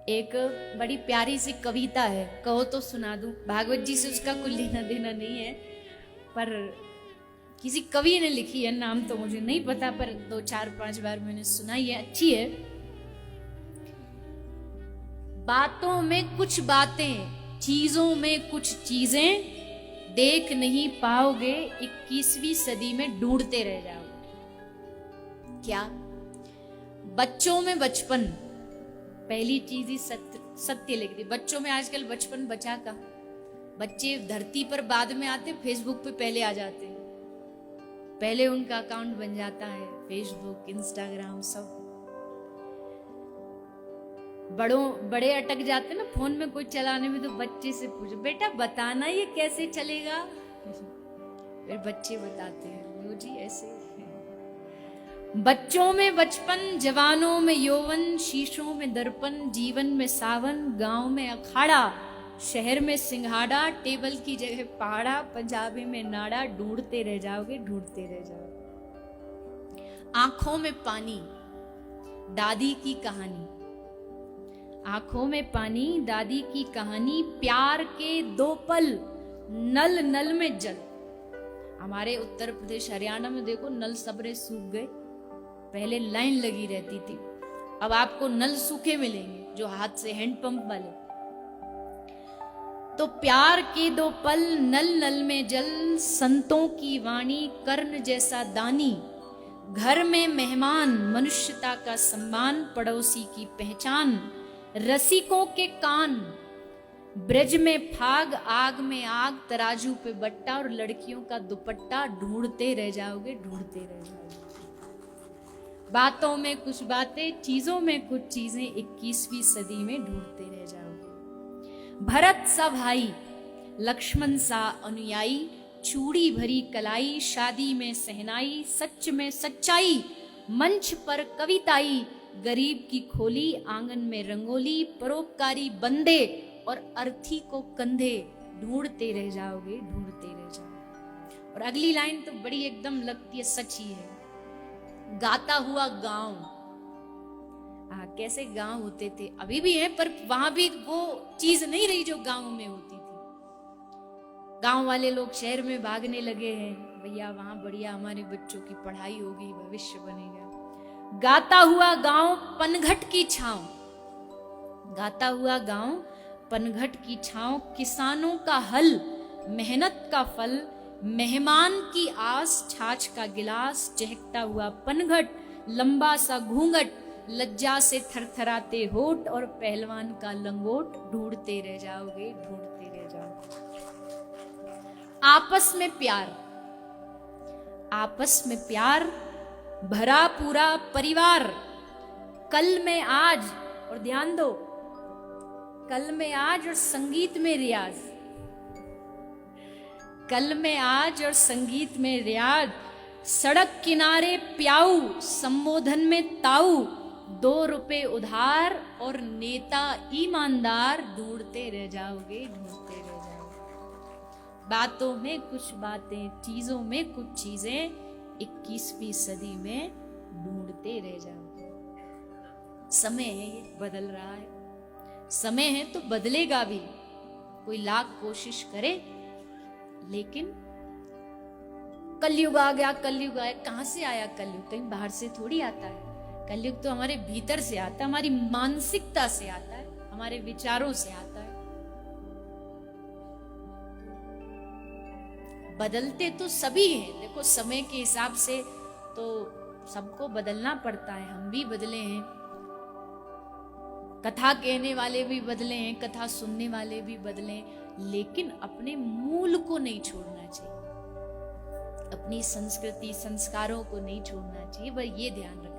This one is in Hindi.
एक बड़ी प्यारी सी कविता है, कहो तो सुना दूं। भागवत जी से उसका कुछ लेना देना नहीं है, पर किसी कवि ने लिखी है, नाम तो मुझे नहीं पता, पर 2-4-5 बार मैंने सुनाई है, अच्छी है। बातों में कुछ बातें, चीजों में कुछ चीजें, देख नहीं पाओगे 21वीं सदी में ढूंढते रह जाओगे। क्या? बच्चों में बचपन, पहली चीज ही सत्य लिख दी। बच्चों में आजकल बचपन बचा कहाँ? बच्चे धरती पर बाद में आते, फेसबुक पे पहले आ जाते हैं, पहले उनका अकाउंट बन जाता है, फेसबुक, इंस्टाग्राम, सब। बड़े अटक जाते ना फोन में कोई चलाने में, तो बच्चे से पूछो, बेटा बताना ये कैसे चलेगा? फिर बच्चे बताते हैं, वो जी ऐसे। बच्चों में बचपन, जवानों में यौवन, शीशों में दर्पण, जीवन में सावन, गांव में अखाड़ा, शहर में सिंघाड़ा, टेबल की जगह पहाड़ा, पंजाबी में नाड़ा, ढूंढते रह जाओगे, ढूंढते रह जाओगे। आंखों में पानी, दादी की कहानी, आंखों में पानी, दादी की कहानी, प्यार के 2 पल, नल नल में जल। हमारे उत्तर प्रदेश हरियाणा में देखो, नल सबरे सूख गए, पहले लाइन लगी रहती थी, अब आपको नल सूखे मिलेंगे, जो हाथ से हैंडपंप वाले। तो प्यार के 2 पल, नल नल में जल, संतों की वाणी, कर्ण जैसा दानी, घर में मेहमान, मनुष्यता का सम्मान, पड़ोसी की पहचान, रसिकों के कान, ब्रज में फाग, आग में आग, तराजू पे बट्टा और लड़कियों का दुपट्टा, ढूंढते रह जाओगे, ढूंढते रह जाओगे। बातों में कुछ बातें, चीजों में कुछ चीजें, 21वीं सदी में ढूंढते रह जाओगे। भरत सा भाई, लक्ष्मण सा अनुयायी, चूड़ी भरी कलाई, शादी में सहनाई, सच में सच्चाई, मंच पर कविताई, गरीब की खोली, आंगन में रंगोली, परोपकारी बंदे और अर्थी को कंधे, ढूंढते रह जाओगे, ढूंढते रह जाओगे। और अगली लाइन तो बड़ी एकदम लगती है सच ही है। गाता हुआ गांव, कैसे गांव होते थे, अभी भी है, पर वहां भी वो चीज नहीं रही जो गांव में होती थी। गांव वाले लोग शहर में भागने लगे हैं, भैया वहां बढ़िया हमारे बच्चों की पढ़ाई होगी, भविष्य बनेगा। गाता हुआ गांव, पनघट की छांव, गाता हुआ गांव, पनघट की छांव, किसानों का हल, मेहनत का फल, मेहमान की आस, छाछ का गिलास, चहकता हुआ पनघट, लंबा सा घूंघट, लज्जा से थरथराते होठ और पहलवान का लंगोट, ढूंढते रह जाओगे, ढूंढते रह जाओगे। आपस में प्यार, आपस में प्यार, भरा पूरा परिवार, कल में आज, और ध्यान दो, कल में आज और संगीत में रियाज, कल में आज और संगीत में रियाज, सड़क किनारे प्याऊ, संबोधन में ताऊ, 2 रुपए उधार और नेता ईमानदार, ढूंढते रह जाओगे, ढूंढते रह जाओगे। बातों में कुछ बातें, चीजों में कुछ चीजें, 21वीं सदी में ढूंढते रह जाओगे। समय है, ये बदल रहा है, समय है तो बदलेगा भी, कोई लाख कोशिश करे, लेकिन कलयुग आ गया, कलयुग आया, कहां से आया कलयुग? कहीं बाहर से थोड़ी आता है, कलयुग तो हमारे भीतर से आता है, हमारी मानसिकता से आता है, हमारे विचारों से आता है। बदलते तो सभी हैं, देखो समय के हिसाब से तो सबको बदलना पड़ता है, हम भी बदले हैं, कथा कहने वाले भी बदले हैं, कथा सुनने वाले भी बदले, लेकिन अपने मूल को नहीं छोड़ना चाहिए, अपनी संस्कृति संस्कारों को नहीं छोड़ना चाहिए, बस ये ध्यान रखना।